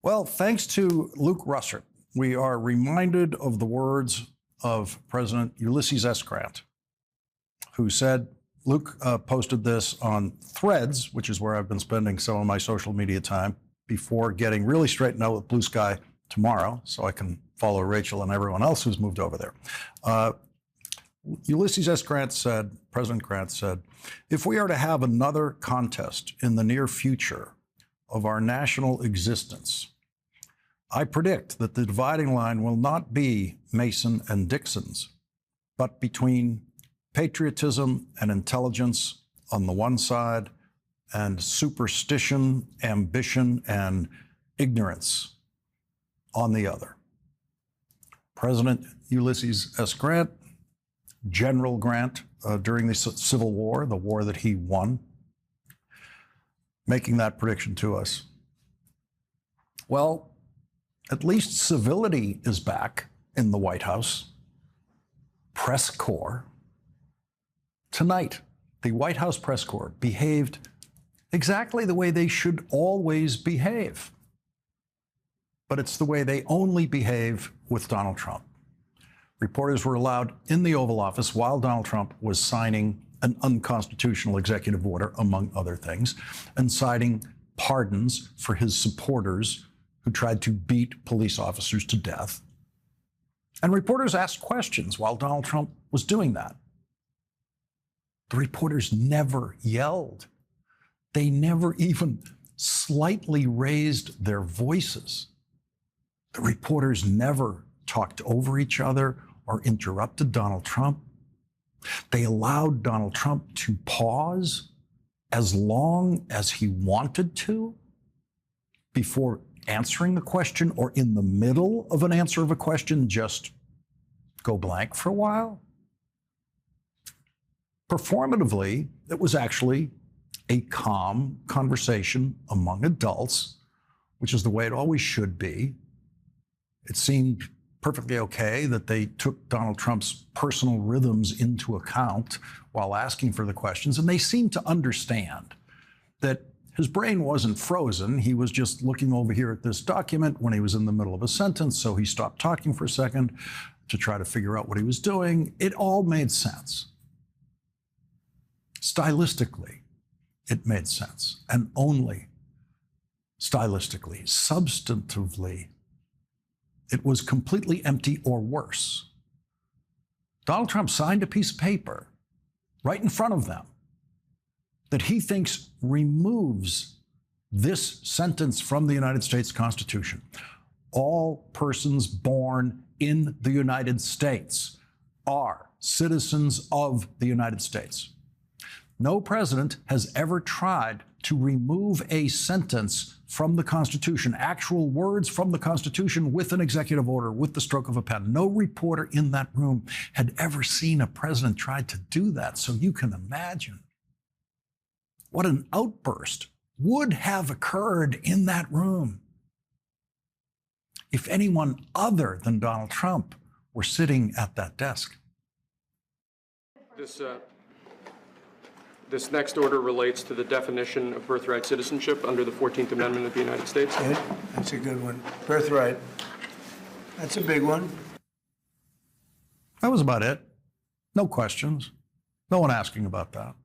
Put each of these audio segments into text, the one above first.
Well, thanks to Luke Russert, we are reminded of the words of President Ulysses S. Grant, who said, Luke posted this on Threads, which is where I've been spending some of my social media time before getting really straightened out with Blue Sky tomorrow, so I can follow Rachel and everyone else who's moved over there. Ulysses S. Grant said, President Grant said, if we are to have another contest in the near future of our national existence, I predict that the dividing line will not be Mason and Dixon's, but between patriotism and intelligence on the one side and superstition, ambition, and ignorance on the other. President Ulysses S. Grant, General Grant, during the Civil War, the war that he won, making that prediction to us. Well, at least civility is back in the White House. Press corps. Tonight, the White House press corps behaved exactly the way they should always behave. But it's the way they only behave with Donald Trump. Reporters were allowed in the Oval Office while Donald Trump was signing an unconstitutional executive order, among other things, and citing pardons for his supporters who tried to beat police officers to death. And reporters asked questions while Donald Trump was doing that. The reporters never yelled. They never even slightly raised their voices. The reporters never talked over each other or interrupted Donald Trump. They allowed Donald Trump to pause as long as he wanted to before answering the question, or in the middle of an answer of a question, just go blank for a while. Performatively, it was actually a calm conversation among adults, which is the way it always should be. It seemed perfectly okay that they took Donald Trump's personal rhythms into account while asking for the questions, and they seemed to understand that his brain wasn't frozen. He was just looking over here at this document when he was in the middle of a sentence, so he stopped talking for a second to try to figure out what he was doing. It all made sense. Stylistically, it made sense, and only stylistically. Substantively, it was completely empty or worse. Donald Trump signed a piece of paper right in front of them that he thinks removes this sentence from the United States Constitution. All persons born in the United States are citizens of the United States. No president has ever tried to remove a sentence from the Constitution, actual words from the Constitution, with an executive order, with the stroke of a pen. No reporter in that room had ever seen a president try to do that. So you can imagine what an outburst would have occurred in that room if anyone other than Donald Trump were sitting at that desk. This next order relates to the definition of birthright citizenship under the 14th Amendment of the United States. Good. That's a good one. Birthright. That's a big one. That was about it. No questions. No one asking about that.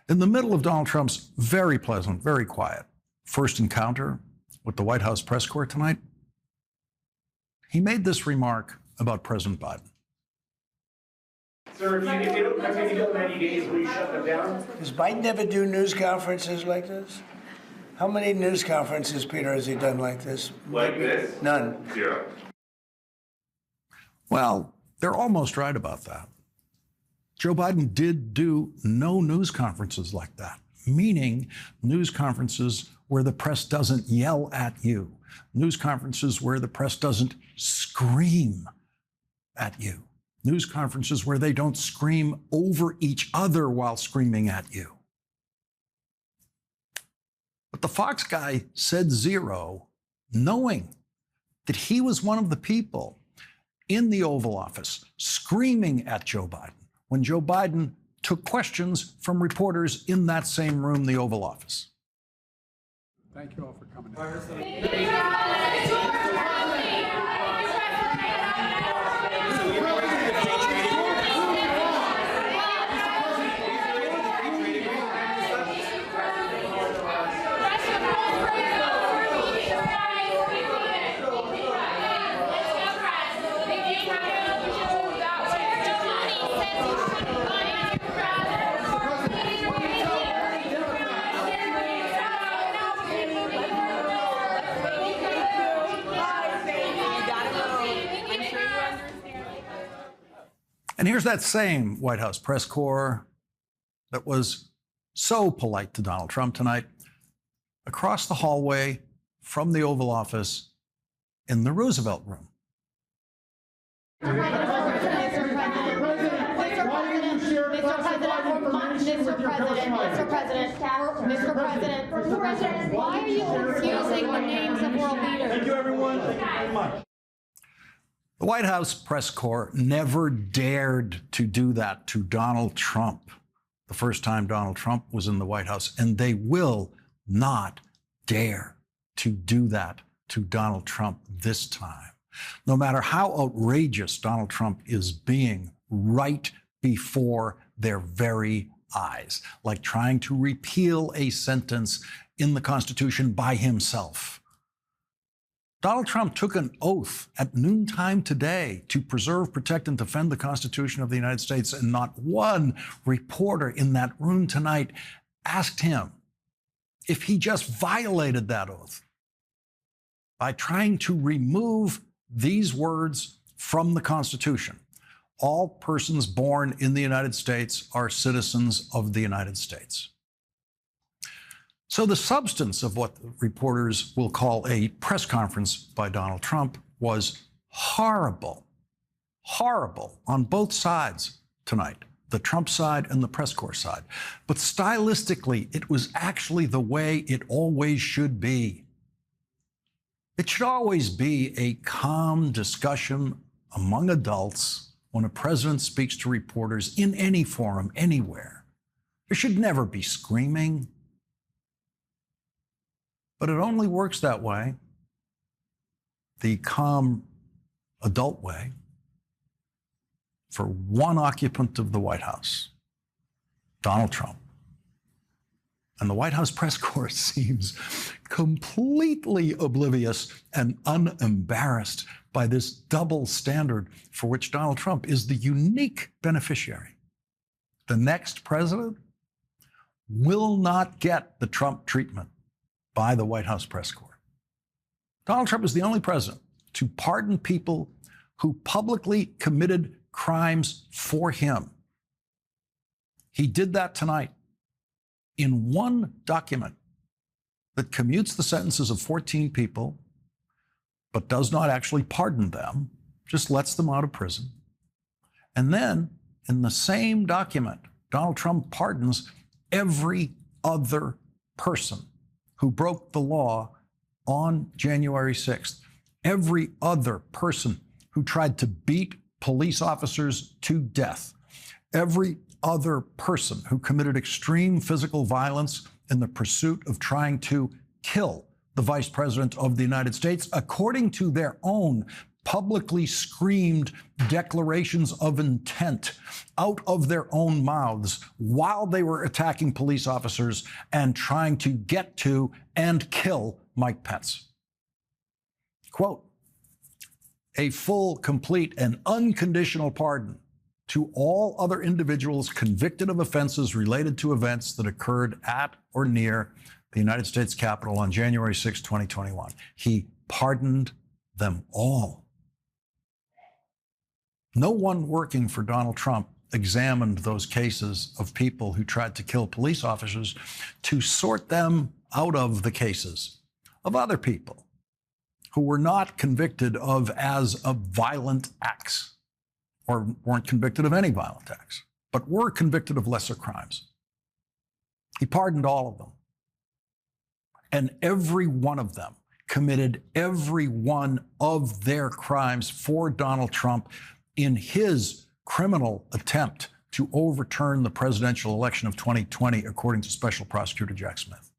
In the middle of Donald Trump's very pleasant, very quiet first encounter with the White House press corps tonight, he made this remark about President Biden. Sir, if they don't continue to 90 days, will you shut them down? Does Biden ever do news conferences like this? How many news conferences, Peter, has he done like this? Like this? None. 0. Well, they're almost right about that. Joe Biden did do no news conferences like that, meaning news conferences where the press doesn't yell at you, news conferences where the press doesn't scream at you, news conferences where they don't scream over each other while screaming at you. But the Fox guy said 0, knowing that he was one of the people in the Oval Office screaming at Joe Biden when Joe Biden took questions from reporters in that same room, the Oval Office. Thank you all for coming. And here's that same White House press corps that was so polite to Donald Trump tonight, across the hallway from the Oval Office in the Roosevelt Room. Mr. President, why are you confusing the names of world leaders? Thank you, everyone. Thank you very much. The White House press corps never dared to do that to Donald Trump the first time Donald Trump was in the White House, and they will not dare to do that to Donald Trump this time. No matter how outrageous Donald Trump is being right before their very eyes, like trying to repeal a sentence in the Constitution by himself. Donald Trump took an oath at noontime today to preserve, protect, and defend the Constitution of the United States, and not one reporter in that room tonight asked him if he just violated that oath by trying to remove these words from the Constitution. All persons born in the United States are citizens of the United States. So the substance of what reporters will call a press conference by Donald Trump was horrible, horrible on both sides tonight, the Trump side and the press corps side. But stylistically, it was actually the way it always should be. It should always be a calm discussion among adults when a president speaks to reporters in any forum, anywhere. There should never be screaming. But it only works that way, the calm adult way, for one occupant of the White House, Donald Trump. And the White House press corps seems completely oblivious and unembarrassed by this double standard for which Donald Trump is the unique beneficiary. The next president will not get the Trump treatment by the White House press corps. Donald Trump is the only president to pardon people who publicly committed crimes for him. He did that tonight in one document that commutes the sentences of 14 people, but does not actually pardon them, just lets them out of prison. And then, in the same document, Donald Trump pardons every other person who broke the law on January 6th. Every other person who tried to beat police officers to death. Every other person who committed extreme physical violence in the pursuit of trying to kill the Vice President of the United States, according to their own publicly screamed declarations of intent out of their own mouths while they were attacking police officers and trying to get to and kill Mike Pence. Quote, a full, complete, and unconditional pardon to all other individuals convicted of offenses related to events that occurred at or near the United States Capitol on January 6, 2021. He pardoned them all. No one working for Donald Trump examined those cases of people who tried to kill police officers to sort them out of the cases of other people who were not convicted of violent acts, or weren't convicted of any violent acts, but were convicted of lesser crimes. He pardoned all of them. And every one of them committed every one of their crimes for Donald Trump in his criminal attempt to overturn the presidential election of 2020, according to Special Prosecutor Jack Smith.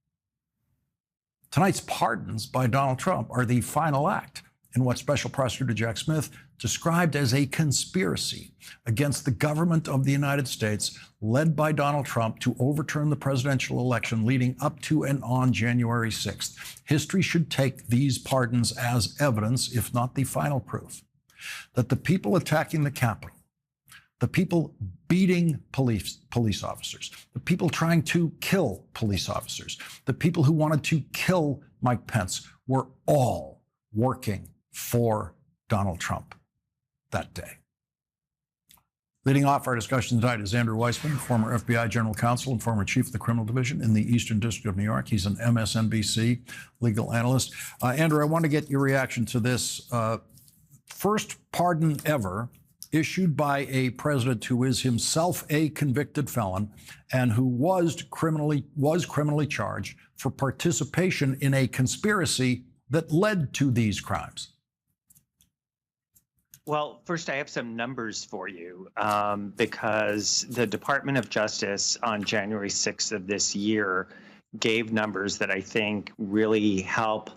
Tonight's pardons by Donald Trump are the final act in what Special Prosecutor Jack Smith described as a conspiracy against the government of the United States, led by Donald Trump, to overturn the presidential election leading up to and on January 6th. History should take these pardons as evidence, if not the final proof, that the people attacking the Capitol, the people beating police officers, the people trying to kill police officers, the people who wanted to kill Mike Pence were all working for Donald Trump that day. Leading off our discussion tonight is Andrew Weissmann, former FBI General Counsel and former Chief of the Criminal Division in the Eastern District of New York. He's an MSNBC legal analyst. Andrew, I want to get your reaction to this. First pardon ever issued by a president who is himself a convicted felon and who was criminally charged for participation in a conspiracy that led to these crimes. Well, first, I have some numbers for you because the Department of Justice on January 6th of this year gave numbers that I think really help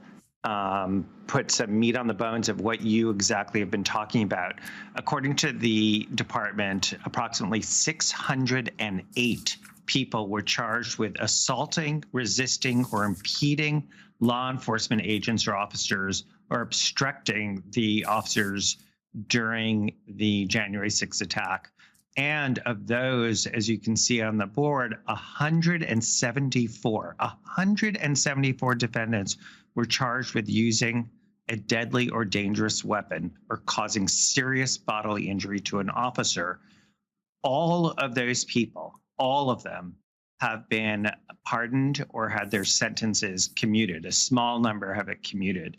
put some meat on the bones of what you exactly have been talking about. According to the department, approximately 608 people were charged with assaulting, resisting, or impeding law enforcement agents or officers, or obstructing the officers during the January 6th attack. And of those, as you can see on the board, 174 defendants were charged with using a deadly or dangerous weapon or causing serious bodily injury to an officer. All of those people, all of them, have been pardoned or had their sentences commuted. A small number have it commuted.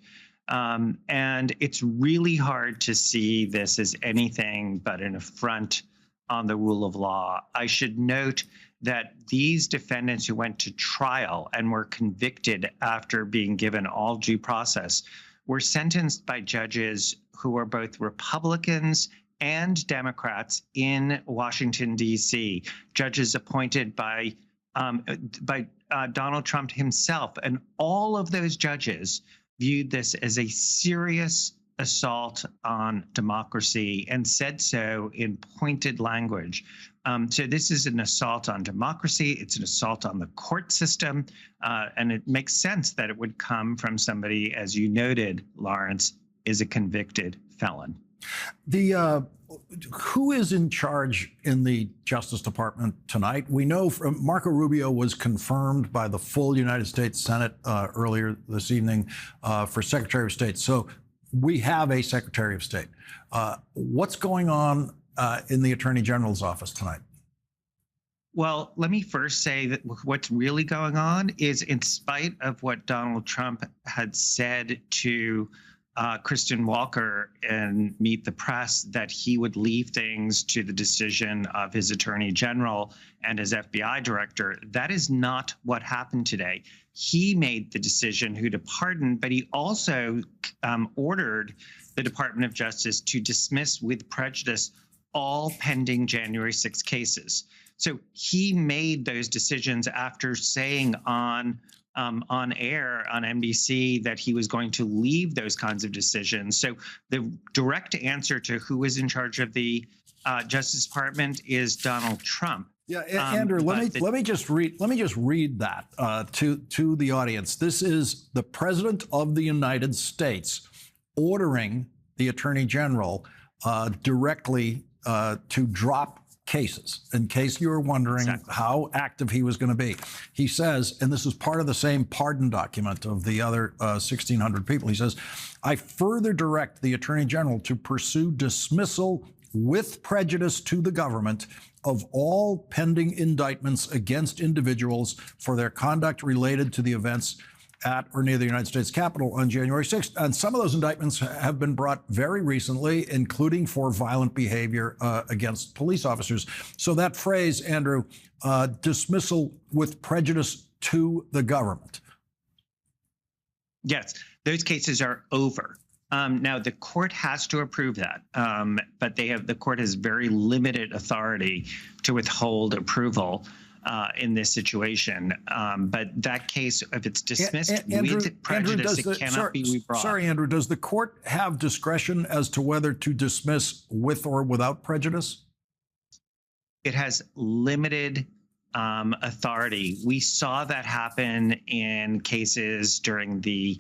And it's really hard to see this as anything but an affront on the rule of law. I should note that these defendants who went to trial and were convicted after being given all due process were sentenced by judges who are both Republicans and Democrats in Washington, D.C., judges appointed by Donald Trump himself. And all of those judges viewed this as a serious assault on democracy and said so in pointed language. So this is an assault on democracy. It's an assault on the court system. And it makes sense that it would come from somebody, as you noted, Lawrence, is a convicted felon. Who is in charge in the Justice Department tonight? We know from Marco Rubio was confirmed by the full United States Senate earlier this evening for Secretary of State. So we have a Secretary of State. What's going on in the Attorney General's office tonight? Well, let me first say that what's really going on is, in spite of what Donald Trump had said to Kristen Walker and Meet the Press, that he would leave things to the decision of his Attorney General and his FBI director, that is not what happened today. He made the decision who to pardon, but he also ordered the Department of Justice to dismiss with prejudice all pending January 6 cases. So he made those decisions after saying on air on NBC that he was going to leave those kinds of decisions. So the direct answer to who is in charge of the Justice Department is Donald Trump. Yeah, Andrew, let me just read that to the audience. This is the President of the United States ordering the Attorney General directly to drop cases, in case you were wondering how active he was going to be. He says, and this is part of the same pardon document of the other 1,600 people, he says, I further direct the Attorney General to pursue dismissal with prejudice to the government of all pending indictments against individuals for their conduct related to the events at or near the United States Capitol on January 6th. And some of those indictments have been brought very recently, including for violent behavior against police officers. So that phrase, Andrew, dismissal with prejudice to the government. Yes, those cases are over. Now, the court has to approve that, but the court has very limited authority to withhold approval. in this situation. But that case, if it's dismissed Andrew, with prejudice, Andrew, it cannot be rebrought. Sorry, Andrew, does the court have discretion as to whether to dismiss with or without prejudice? It has limited authority. We saw that happen in cases during the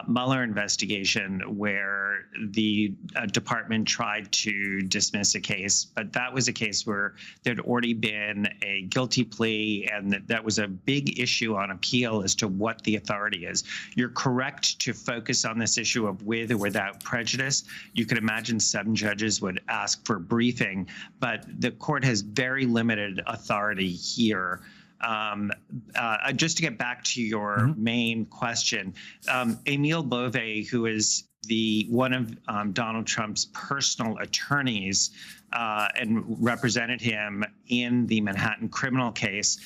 Mueller investigation where the department tried to dismiss a case, but that was a case where there'd already been a guilty plea, and that was a big issue on appeal as to what the authority is. You're correct to focus on this issue of with or without prejudice. You could imagine some judges would ask for briefing, but the court has very limited authority here. Just to get back to your main question, Emile Beauvais, who is one of Donald Trump's personal attorneys and represented him in the Manhattan criminal case,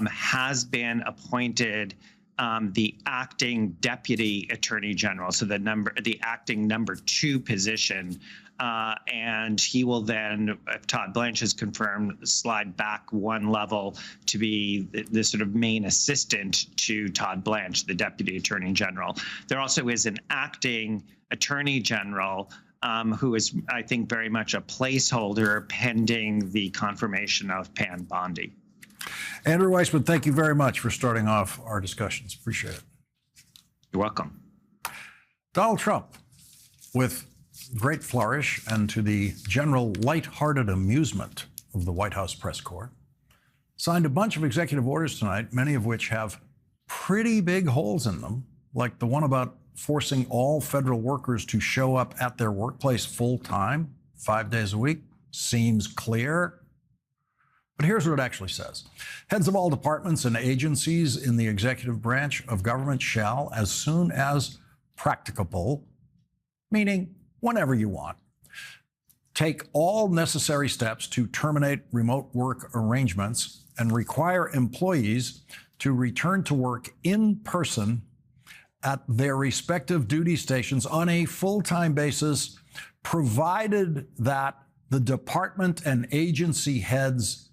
has been appointed the acting deputy attorney general, so the acting number 2 position. And he will then, if Todd Blanche is confirmed, slide back one level to be the sort of main assistant to Todd Blanche, the deputy attorney general. There also is an acting attorney general who is, I think, very much a placeholder pending the confirmation of Pam Bondi. Andrew Weissmann, thank you very much for starting off our discussions. Appreciate it. You're welcome. Donald Trump, with great flourish and to the general lighthearted amusement of the White House press corps, signed a bunch of executive orders tonight, many of which have pretty big holes in them, like the one about forcing all federal workers to show up at their workplace full time, 5 days a week. Seems clear. But here's what it actually says. Heads of all departments and agencies in the executive branch of government shall, as soon as practicable, meaning whenever you want, take all necessary steps to terminate remote work arrangements and require employees to return to work in person at their respective duty stations on a full-time basis, provided that the department and agency heads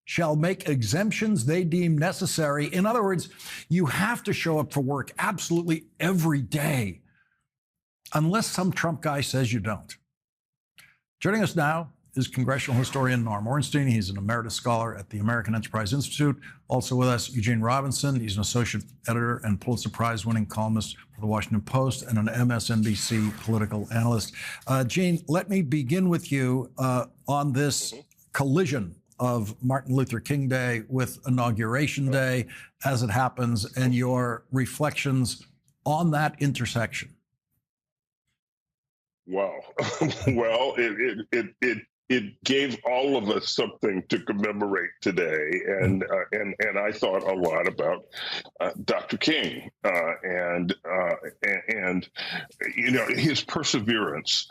shall make exemptions they deem necessary. In other words, you have to show up for work absolutely every day, unless some Trump guy says you don't. Joining us now is congressional historian Norm Ornstein. He's an emeritus scholar at the American Enterprise Institute. Also with us, Eugene Robinson. He's an associate editor and Pulitzer Prize-winning columnist for the Washington Post and an MSNBC political analyst. Gene, let me begin with you on this collision of Martin Luther King Day with Inauguration Day as it happens, and your reflections on that intersection. Wow. Well, it gave all of us something to commemorate today, and I thought a lot about Dr. King and you know, his perseverance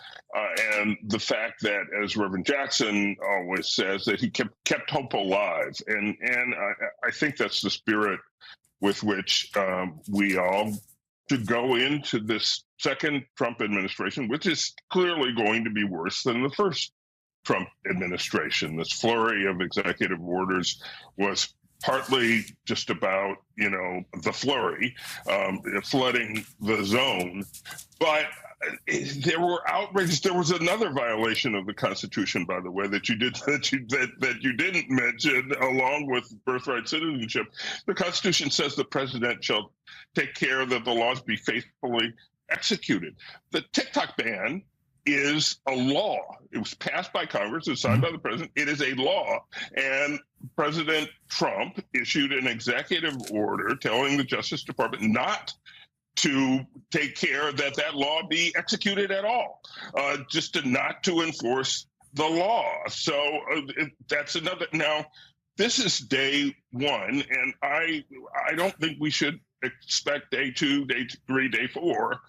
and the fact that, as Reverend Jackson always says, that he kept hope alive, and I think that's the spirit with which we all should go into this second Trump administration, which is clearly going to be worse than the first Trump administration. This flurry of executive orders was partly just about, you know, the flurry, flooding the zone, but there were outrages. There was another violation of the Constitution, by the way, that you didn't mention, along with birthright citizenship. The Constitution says the president shall take care that the laws be faithfully executed. The TikTok ban is a law. It was passed by Congress, it was signed by the president. It is a law. And President Trump issued an executive order telling the Justice Department not to take care that that law be executed at all, just not to enforce the law. So that's another. Now, this is day one, and I don't think we should expect day 2, day 3, day 4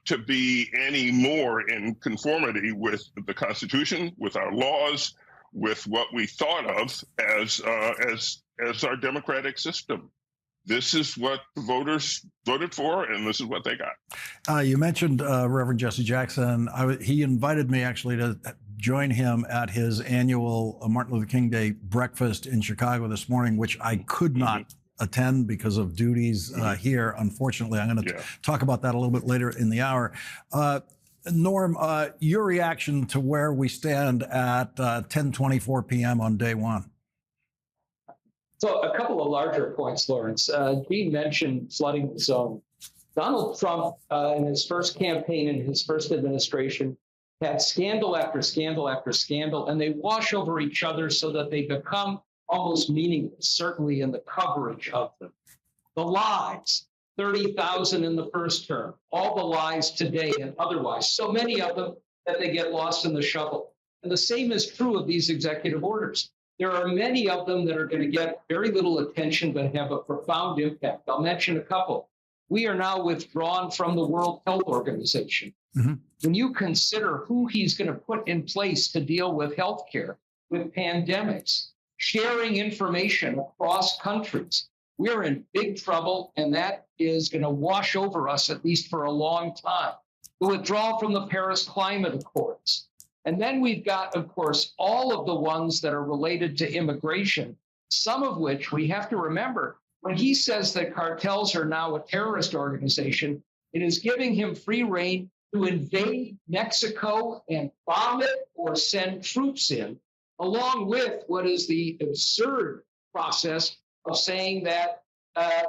to be any more in conformity with the Constitution, with our laws, with what we thought of as our democratic system. This is what the voters voted for, and this is what they got. You mentioned Reverend Jesse Jackson. He invited me actually to join him at his annual Martin Luther King Day breakfast in Chicago this morning, which I could not attend because of duties here. Unfortunately, I'm going to talk about that a little bit later in the hour. Norm, your reaction to where we stand at 10:24 p.m. on day one? So a couple of larger points, Lawrence. Gene mentioned flooding the zone. Donald Trump, in his first campaign, in his first administration, had scandal after scandal after scandal, and they wash over each other so that they become almost meaningless, certainly in the coverage of them. The lies, 30,000 in the first term, all the lies today and otherwise, so many of them that they get lost in the shuffle. And the same is true of these executive orders. There are many of them that are going to get very little attention but have a profound impact. I'll mention a couple. We are now withdrawn from the World Health Organization. When you consider who he's going to put in place to deal with healthcare, with pandemics, sharing information across countries, we're in big trouble, and that is going to wash over us, at least for a long time. The withdrawal from the Paris Climate Accords. And then we've got, of course, all of the ones that are related to immigration, some of which we have to remember. When he says that cartels are now a terrorist organization, it is giving him free rein to invade Mexico and bomb it or send troops in, along with what is the absurd process of saying that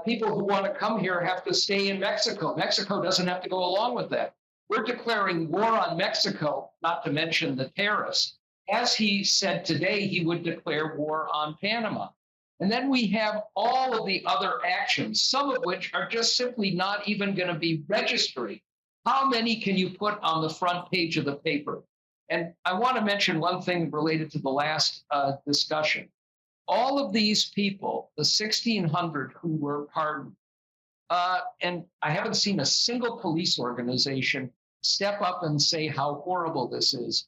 people who want to come here have to stay in Mexico. Mexico doesn't have to go along with that. We're declaring war on Mexico, not to mention the tariffs. As he said today, he would declare war on Panama. And then we have all of the other actions, some of which are just simply not even going to be registering. How many can you put on the front page of the paper? And I want to mention one thing related to the last discussion. All of these people, the 1,600 who were pardoned, and I haven't seen a single police organization step up and say how horrible this is.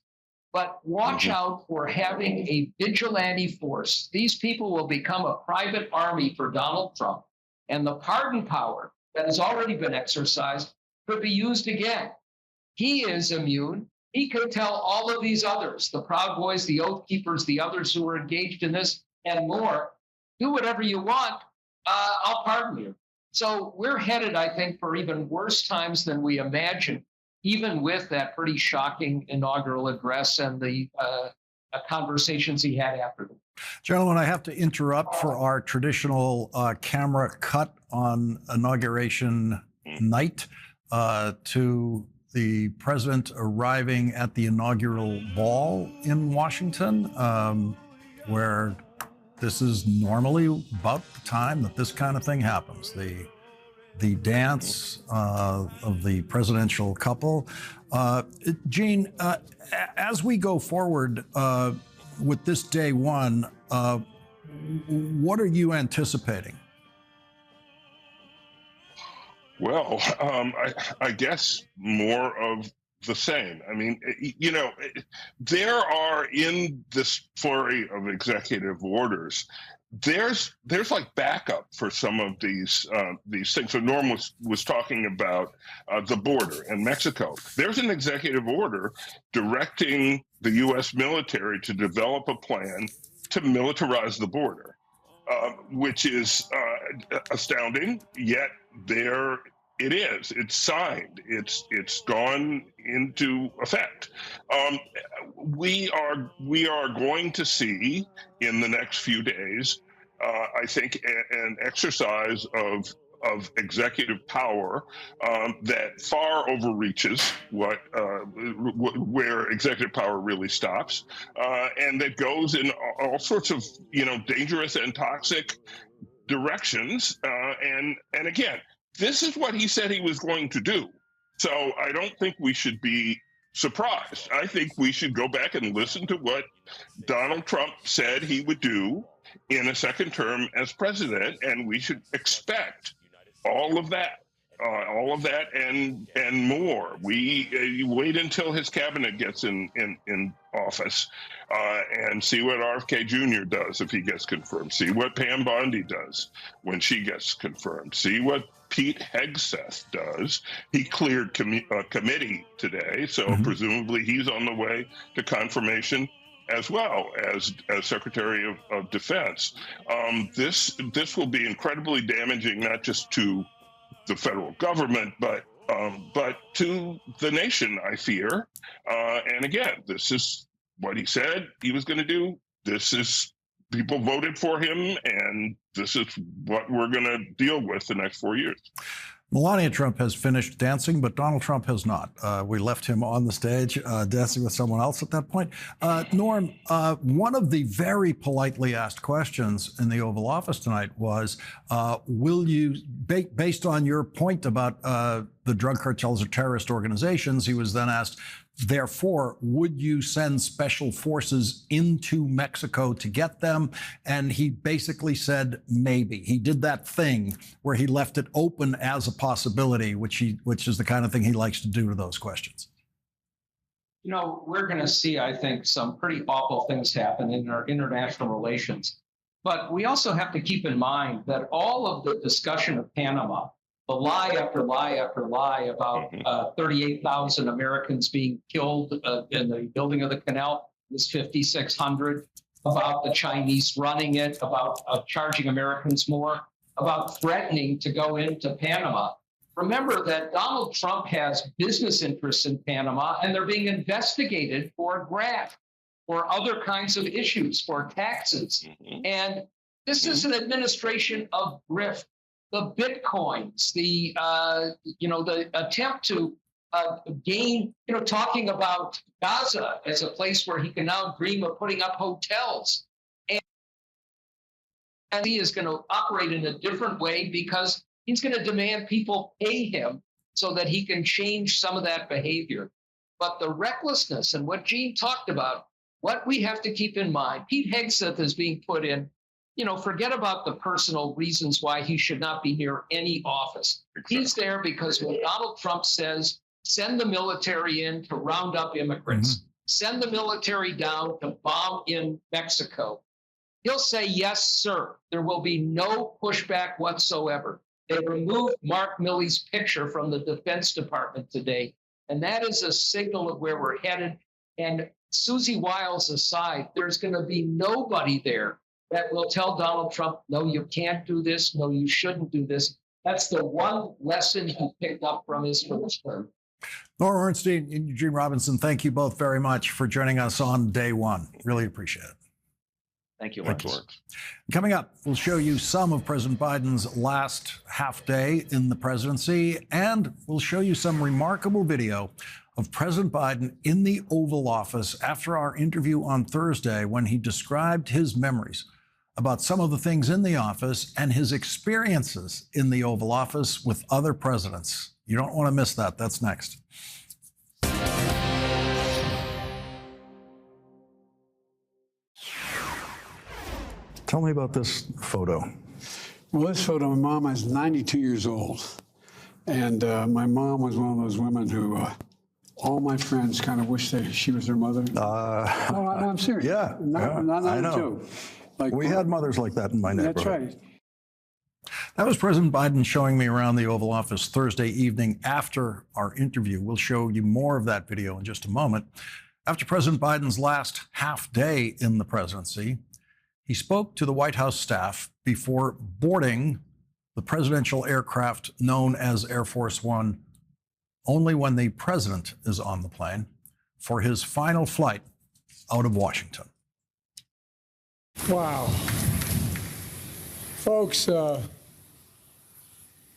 But watch out for having a vigilante force. These people will become a private army for Donald Trump. And the pardon power that has already been exercised could be used again. He is immune. He could tell all of these others, the Proud Boys, the Oath Keepers, the others who are engaged in this and more, do whatever you want, I'll pardon you. So we're headed, I think, for even worse times than we imagined, even with that pretty shocking inaugural address and the conversations he had after them. Gentlemen, I have to interrupt for our traditional camera cut on inauguration night to the president arriving at the inaugural ball in Washington, where this is normally about the time that this kind of thing happens. The dance of the presidential couple. Gene, as we go forward with this day one, what are you anticipating? Well, I guess more of the same. I mean, you know, there are in this flurry of executive orders, there's like backup for some of these things. So Norm was talking about the border in Mexico. There's an executive order directing the U.S. military to develop a plan to militarize the border, which is astounding. Yet there it is. It's signed. It's gone into effect. We are going to see in the next few days, I think, an exercise of executive power that far overreaches where executive power really stops, and that goes in all sorts of dangerous and toxic directions. And again, this is what he said he was going to do. So I don't think we should be surprised. I think we should go back and listen to what Donald Trump said he would do in a second term as president, and we should expect all of that and more. We wait until his cabinet gets in office and see what RFK Jr. does if he gets confirmed. See what Pam Bondi does when she gets confirmed. See what Pete Hegseth does. He cleared a committee today, so presumably he's on the way to confirmation as well as Secretary of Defense. This will be incredibly damaging, not just to the federal government, but to the nation, I fear. And again, this is what he said he was going to do. This is people voted for him, and this is what we're going to deal with the next 4 years. Melania Trump has finished dancing, but Donald Trump has not. We left him on the stage dancing with someone else at that point. Norm, one of the very politely asked questions in the Oval Office tonight was, will you, based on your point about the drug cartels or terrorist organizations, he was then asked, therefore, would you send special forces into Mexico to get them? And he basically said, maybe. He did that thing where he left it open as a possibility, which is the kind of thing he likes to do to those questions. You know, we're going to see, I think, some pretty awful things happen in our international relations. But we also have to keep in mind that all of the discussion of Panama, the lie after lie after lie about 38,000 Americans being killed in the building of the canal, was 5,600, about the Chinese running it, about charging Americans more, about threatening to go into Panama. Remember that Donald Trump has business interests in Panama, and they're being investigated for graft, for other kinds of issues, for taxes. And this is an administration of grift. The Bitcoins, the attempt to gain, talking about Gaza as a place where he can now dream of putting up hotels. And he is going to operate in a different way because he's going to demand people pay him so that he can change some of that behavior. But the recklessness and what Gene talked about, what we have to keep in mind, Pete Hegseth is being put in, forget about the personal reasons why he should not be near any office. Exactly. He's there because when Donald Trump says, send the military in to round up immigrants, send the military down to bomb in Mexico, he'll say, yes, sir. There will be no pushback whatsoever. They removed Mark Milley's picture from the Defense Department today, and that is a signal of where we're headed. And Susie Wiles aside, there's going to be nobody there that will tell Donald Trump, no, you can't do this, no, you shouldn't do this. That's the one lesson he picked up from his first term. Nora Ornstein and Eugene Robinson, thank you both very much for joining us on day one. Really appreciate it. Thank you, Lawrence. Coming up, we'll show you some of President Biden's last half day in the presidency, and we'll show you some remarkable video of President Biden in the Oval Office after our interview on Thursday when he described his memories about some of the things in the office and his experiences in the Oval Office with other presidents. You don't want to miss that. That's next. Tell me about this photo. Well, this photo, my mom is 92 years old. And my mom was one of those women who all my friends kind of wish she was their mother. No, I'm serious. Yeah, not I know. Too. Like, we had mothers like that in my neighborhood. That's right. That was President Biden showing me around the Oval Office Thursday evening after our interview. We'll show you more of that video in just a moment. After President Biden's last half day in the presidency, he spoke to the White House staff before boarding the presidential aircraft known as Air Force One only when the president is on the plane for his final flight out of Washington. Wow. Folks,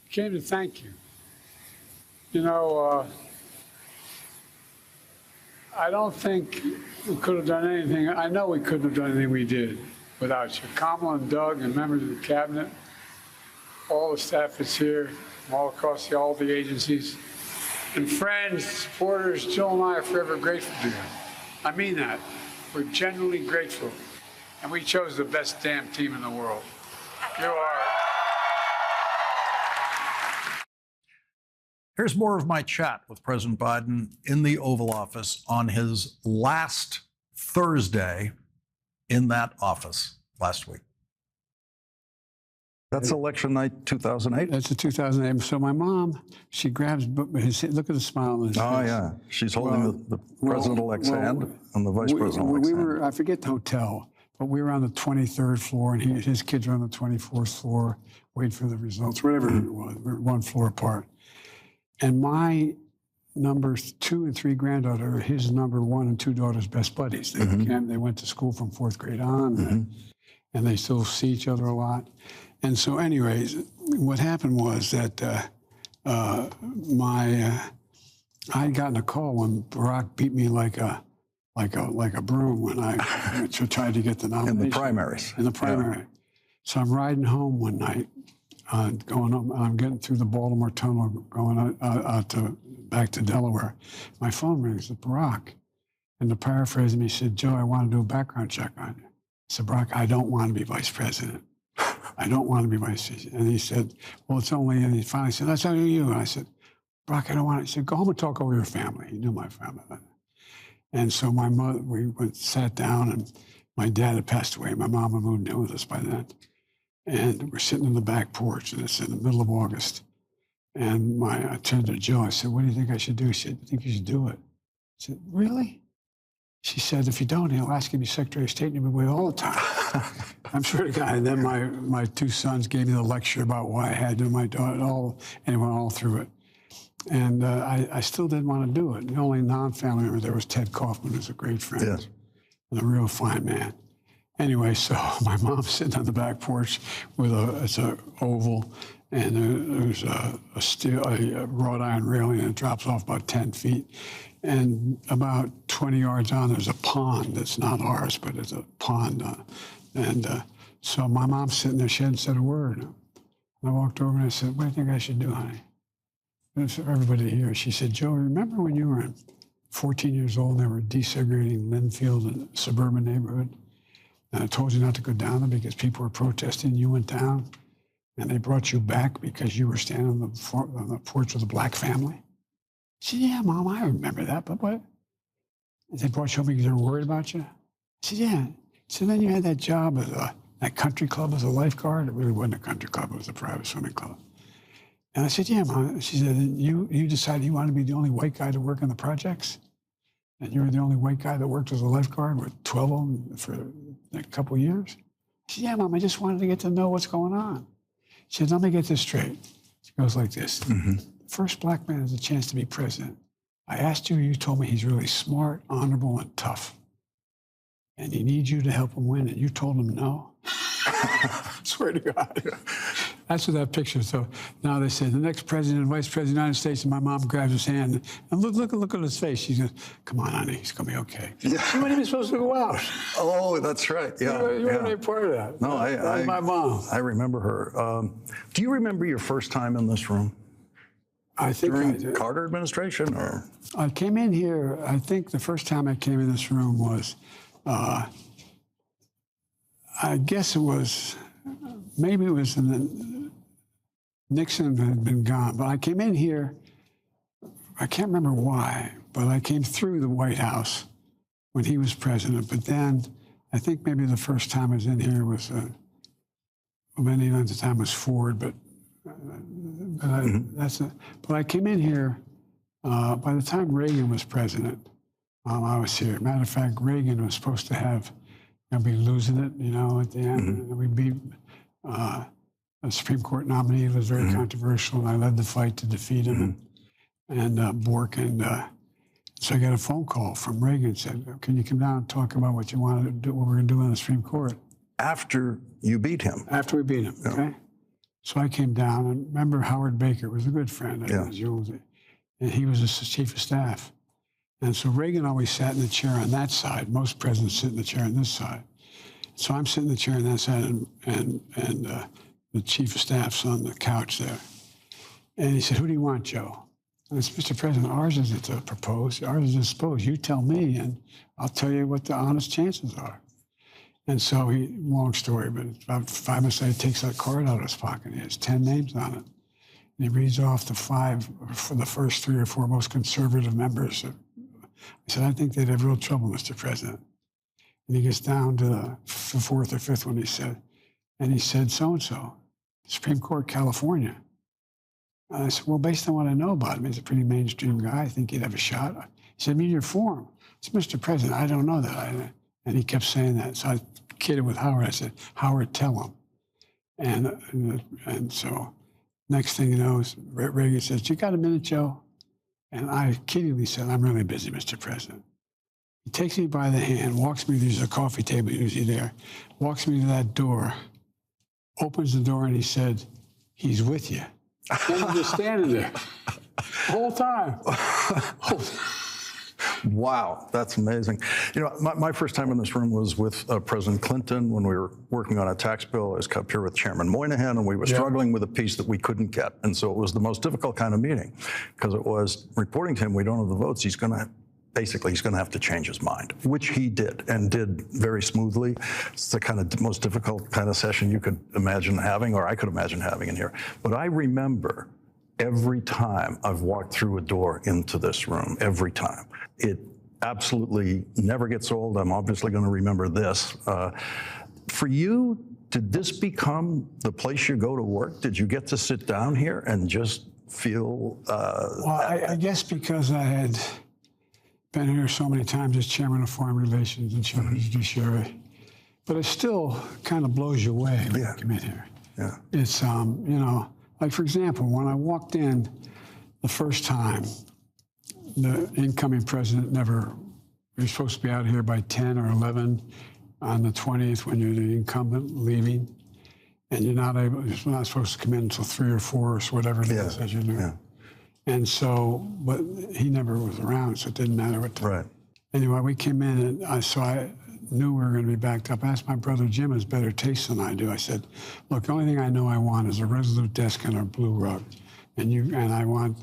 came to thank you. You know, I don't think we could have done anything. I know we couldn't have done anything we did without you. Kamala and Doug and members of the cabinet, all the staff that's here, all across all the agencies, and friends, supporters. Jill and I are forever grateful to you. I mean that. We're genuinely grateful. And we chose the best damn team in the world. You are. Here's more of my chat with President Biden in the Oval Office on his last Thursday in that office last week. That's election night 2008? That's the 2008. So my mom, she grabs his, look at the smile on his face. Oh, yeah. She's holding the president-elect's hand and the vice president-elect's hand. I forget the hotel, but we were on the 23rd floor, and his kids were on the 24th floor, waiting for the results, whatever it was. We were one floor apart. And my number 2 and 3 granddaughter are his number 1 and 2 daughters' best buddies. They went to school from 4th grade on, and they still see each other a lot. And so, anyways, what happened was that I had gotten a call when Barack beat me like a broom when I tried to get the nomination. In the primaries. In the primary. Yeah. So I'm riding home one night, going home. I'm getting through the Baltimore Tunnel, going back to Delaware. My phone rings. It's Barack, and to paraphrase him, he said, "Joe, I want to do a background check on you." I said, "Barack, I don't want to be vice president. I don't want to be vice president." And he said, "Well, it's only," and he finally said, "That's only you." And I said, "Barack, I don't want it." He said, "Go home and talk over your family." He knew my family. And so my mother, we sat down, and my dad had passed away. My mom had moved in with us by then. And we're sitting in the back porch, and it's in the middle of August. And I turned to Joe. I said, "What do you think I should do?" She said, "I think you should do it." I said, "Really?" She said, "If you don't, he'll ask you to be Secretary of State, and you'll be away all the time." I'm sure the guy. And then my 2 sons gave me the lecture about why I had to. My daughter, all through it. And I still didn't want to do it. The only non-family member there was Ted Kaufman, who's a great friend, yes, and a real fine man. Anyway, so my mom's sitting on the back porch with it's an oval, and there's a wrought iron railing, and it drops off about 10 feet. And about 20 yards on, there's a pond that's not ours, but it's a pond. So my mom's sitting there, she hadn't said a word. And I walked over and I said, "What do you think I should do, honey?" And for everybody here, she said, "Joe, remember when you were 14 years old and they were desegregating Linfield in a suburban neighborhood? And I told you not to go down there because people were protesting. You went down, and they brought you back because you were standing on the porch with a black family?" She said, "Yeah, Mom, I remember that, but what?" They brought you home because they were worried about you? I said, "Yeah." So then you had that job at that country club as a lifeguard. It really wasn't a country club. It was a private swimming club. And I said, "Yeah, Mom." She said, you decided you wanted to be the only white guy to work on the projects? And you were the only white guy that worked as a lifeguard with 12 of them for a couple of years? I said, "Yeah, Mom, I just wanted to get to know what's going on." She said, "Let me get this straight." She goes like this. The first black man has a chance to be president. I asked you, you told me he's really smart, honorable, and tough. And he needs you to help him win, and you told him no? I swear to God. That's what that picture. So now they say the next president and vice president of the United States, and my mom grabs his hand, and look at his face. She goes, "Come on, honey, he's going to be okay." Yeah. You weren't even supposed to go out. Oh, that's right. Yeah. You weren't a part of that. No, my mom. I remember her. Do you remember your first time in this room? I think during I did. Carter administration, or? I came in here, I think the first time I came in this room was, I guess it was, maybe it was Nixon had been gone, but I came in here, I can't remember why, but I came through the White House when he was president. But then I think maybe the first time I was in here was, many times the time was Ford, but but I came in here, by the time Reagan was president, I was here. Matter of fact, Reagan was supposed to be losing it, at the end. And we beat a Supreme Court nominee who was very controversial, and I led the fight to defeat him and Bork. And so I got a phone call from Reagan, said, "Can you come down and talk about what you want to do, what we're going to do on the Supreme Court?" After you beat him? After we beat him, okay? So I came down, and remember Howard Baker was a good friend. And he was his chief of staff. And so Reagan always sat in the chair on that side. Most presidents sit in the chair on this side. So I'm sitting in the chair on that side, and the chief of staff's on the couch there. And he said, "Who do you want, Joe?" And I said, "Mr. President, ours isn't to propose. Ours is to suppose. You tell me, and I'll tell you what the honest chances are." And so long story, but about 5 minutes later, he takes that card out of his pocket. He has 10 names on it. And he reads off the 5 for the first 3 or 4 most conservative members. I said, "I think they'd have real trouble, Mr. President." And he gets down to the 4th or 5th one, he said, so-and-so. Supreme Court, California. And I said, well, based on what I know about him, he's a pretty mainstream guy. I think he'd have a shot. He said, meet your form. I said, Mr. President, I don't know that. And he kept saying that. So I kidded with Howard. I said, Howard, tell him. And so next thing you know, Reagan says, you got a minute, Joe? And I kiddingly said, I'm really busy, Mr. President. He takes me by the hand, walks me, there's a coffee table usually there, walks me to that door, opens the door, and he said, he's with you. And I'm just standing there the whole time. Wow, that's amazing. You know, my first time in this room was with President Clinton when we were working on a tax bill. I was up here with Chairman Moynihan, and we were struggling with a piece that we couldn't get. And so it was the most difficult kind of meeting, because it was reporting to him, we don't have the votes. He's going to have to change his mind, which he did, and did very smoothly. It's the kind of most difficult kind of session you could imagine having, or I could imagine having in here. But I remember every time I've walked through a door into this room, every time. It absolutely never gets old. I'm obviously going to remember this. For you, did this become the place you go to work? Did you get to sit down here and just feel? Well, I guess because I had been here so many times as chairman of Foreign Relations and chairman of Judiciary, but it still kind of blows you away when you come in here. Yeah. It's, you know, like, for example, when I walked in the first time, the incoming president you're supposed to be out here by 10 or 11 on the 20th when you're the incumbent leaving, and you're not supposed to come in until 3 or 4 or whatever it is, as you know. Yeah. And so, but he never was around, so it didn't matter what time. Right. Anyway, we came in, and I knew we were going to be backed up. I asked my brother Jim, has better taste than I do. I said, look, the only thing I know I want is a Resolute desk and a blue rug. And I want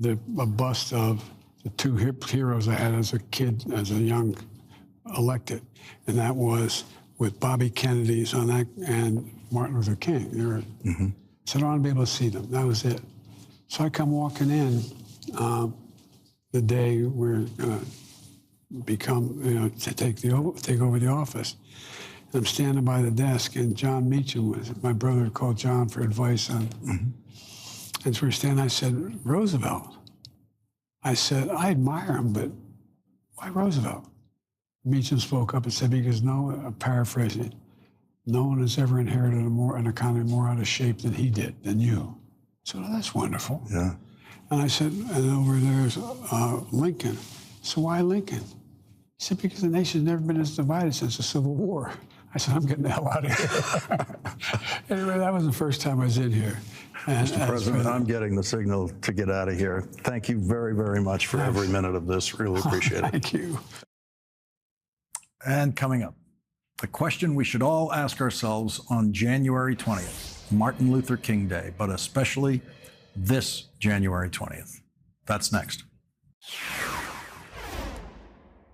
a bust of the two heroes I had as a kid, as a young elected. And that was with Bobby Kennedy's on that and Martin Luther King. So I want to be able to see them. That was it. So I come walking in the day we're going to become, to take over the office. And I'm standing by the desk, and John Meacham my brother had called John for advice on. And so we're standing, I said, Roosevelt. I said, I admire him, but why Roosevelt? Meacham spoke up and said, because paraphrasing, no one has ever inherited an economy more out of shape than he did, than you. So that's wonderful. Yeah. And I said, and over there's Lincoln. So why Lincoln? He said, because the nation's never been as divided since the Civil War. I said, I'm getting the hell out of here. Anyway, that was the first time I was in here. And Mr. President, I'm getting the signal to get out of here. Thank you very, very much for every minute of this. Really appreciate it. Thank you. And coming up, the question we should all ask ourselves on January 20th, Martin Luther King Day, but especially this January 20th. That's next.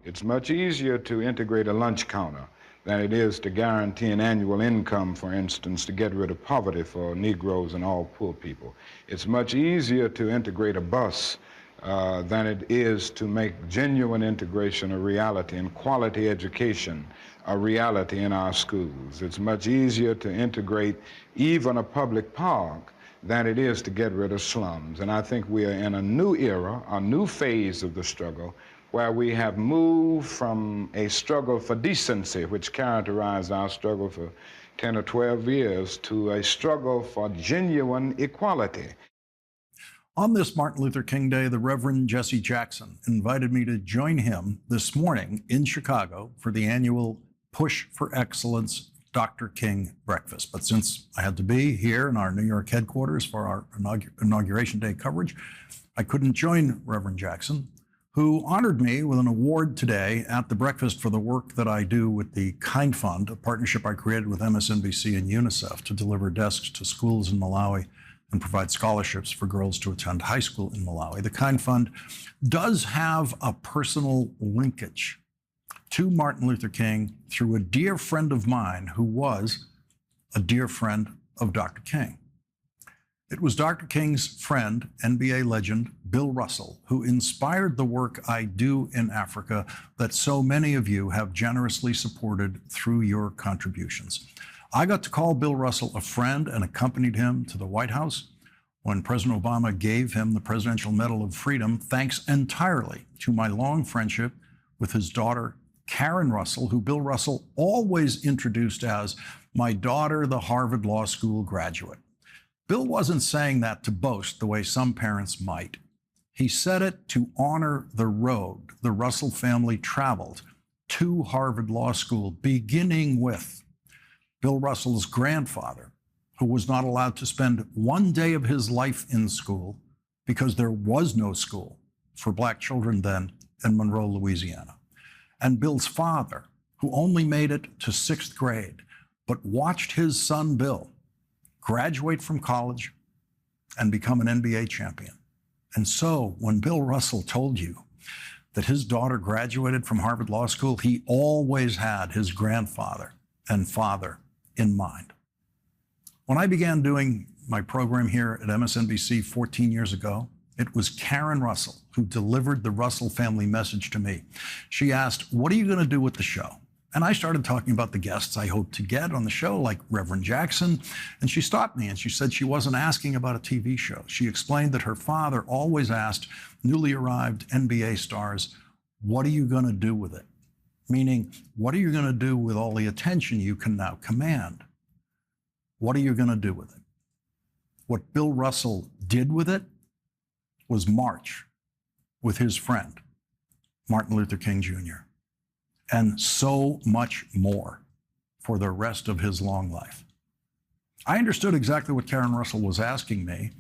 It's much easier to integrate a lunch counter than it is to guarantee an annual income, for instance, to get rid of poverty for Negroes and all poor people. It's much easier to integrate a bus than it is to make genuine integration a reality and quality education a reality in our schools. It's much easier to integrate even a public park than it is to get rid of slums. And I think we are in a new era, a new phase of the struggle, where we have moved from a struggle for decency, which characterized our struggle for 10 or 12 years, to a struggle for genuine equality. On this Martin Luther King Day, the Reverend Jesse Jackson invited me to join him this morning in Chicago for the annual Push for Excellence Dr. King breakfast. But since I had to be here in our New York headquarters for our Inauguration Day coverage, I couldn't join Reverend Jackson, who honored me with an award today at the breakfast for the work that I do with the Kind Fund, a partnership I created with MSNBC and UNICEF to deliver desks to schools in Malawi and provide scholarships for girls to attend high school in Malawi. The Kind Fund does have a personal linkage to Martin Luther King through a dear friend of mine who was a dear friend of Dr. King. It was Dr. King's friend, NBA legend Bill Russell, who inspired the work I do in Africa that so many of you have generously supported through your contributions. I got to call Bill Russell a friend and accompanied him to the White House when President Obama gave him the Presidential Medal of Freedom, thanks entirely to my long friendship with his daughter, Karen Russell, who Bill Russell always introduced as my daughter, the Harvard Law School graduate. Bill wasn't saying that to boast the way some parents might. He said it to honor the road the Russell family traveled to Harvard Law School, beginning with Bill Russell's grandfather, who was not allowed to spend one day of his life in school because there was no school for Black children then in Monroe, Louisiana. And Bill's father, who only made it to 6th grade, but watched his son Bill graduate from college and become an NBA champion. And so when Bill Russell told you that his daughter graduated from Harvard Law School, he always had his grandfather and father in mind. When I began doing my program here at MSNBC 14 years ago, it was Karen Russell who delivered the Russell family message to me. She asked, "What are you going to do with the show?" And I started talking about the guests I hoped to get on the show, like Reverend Jackson. And she stopped me and she said she wasn't asking about a TV show. She explained that her father always asked newly arrived NBA stars, "What are you going to do with it?" Meaning, what are you going to do with all the attention you can now command? What are you going to do with it? What Bill Russell did with it was march with his friend, Martin Luther King Jr., and so much more for the rest of his long life. I understood exactly what Karen Russell was asking me,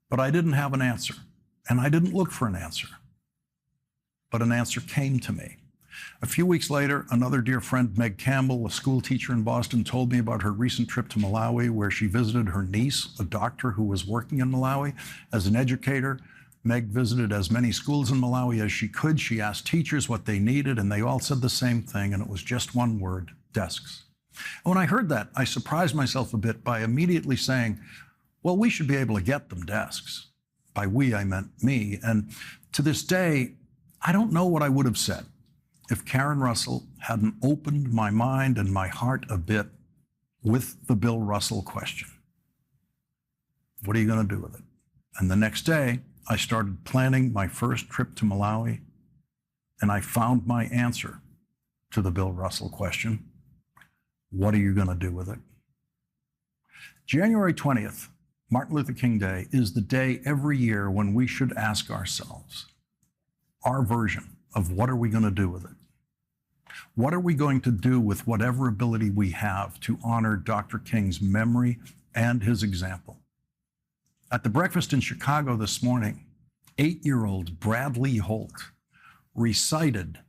but I didn't have an answer, and I didn't look for an answer. But an answer came to me. A few weeks later, another dear friend, Meg Campbell, a school teacher in Boston, told me about her recent trip to Malawi, where she visited her niece, a doctor who was working in Malawi. As an educator, Meg visited as many schools in Malawi as she could. She asked teachers what they needed, and they all said the same thing, and it was just one word: desks. And when I heard that, I surprised myself a bit by immediately saying, well, we should be able to get them desks. By we, I meant me. And to this day, I don't know what I would have said if Karen Russell hadn't opened my mind and my heart a bit with the Bill Russell question. What are you going to do with it? And the next day, I started planning my first trip to Malawi, and I found my answer to the Bill Russell question. What are you going to do with it? January 20th, Martin Luther King Day, is the day every year when we should ask ourselves our version of what are we going to do with it? What are we going to do with whatever ability we have to honor Dr. King's memory and his example? At the breakfast in Chicago this morning, 8-year-old Bradley Holt recited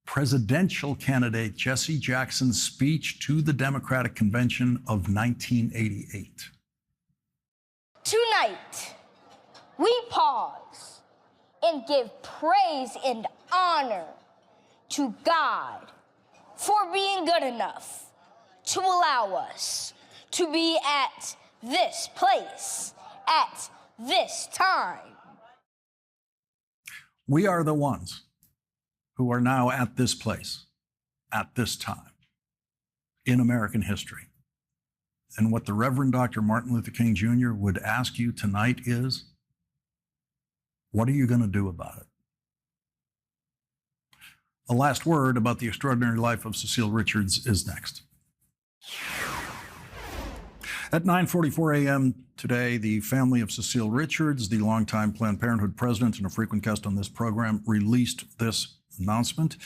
presidential candidate Jesse Jackson's speech to the Democratic Convention of 1988. Tonight, we pause and give praise and honor to God for being good enough to allow us to be at this place at this time. We are the ones who are now at this place, at this time, in American history. And what the Reverend Dr. Martin Luther King Jr. would ask you tonight is, what are you going to do about it? A last word about the extraordinary life of Cecile Richards is next. At 9:44 a.m. today, the family of Cecile Richards, the longtime Planned Parenthood president and a frequent guest on this program, released this announcement,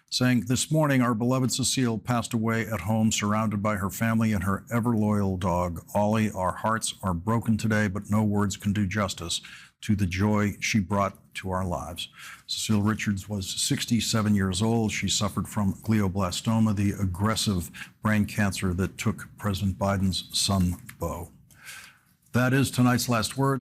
saying, "This morning, our beloved Cecile passed away at home, surrounded by her family and her ever-loyal dog, Ollie. Our hearts are broken today, but no words can do justice to the joy she brought to our lives." Cecile Richards was 67 years old. She suffered from glioblastoma, the aggressive brain cancer that took President Biden's son, Beau. That is tonight's last word.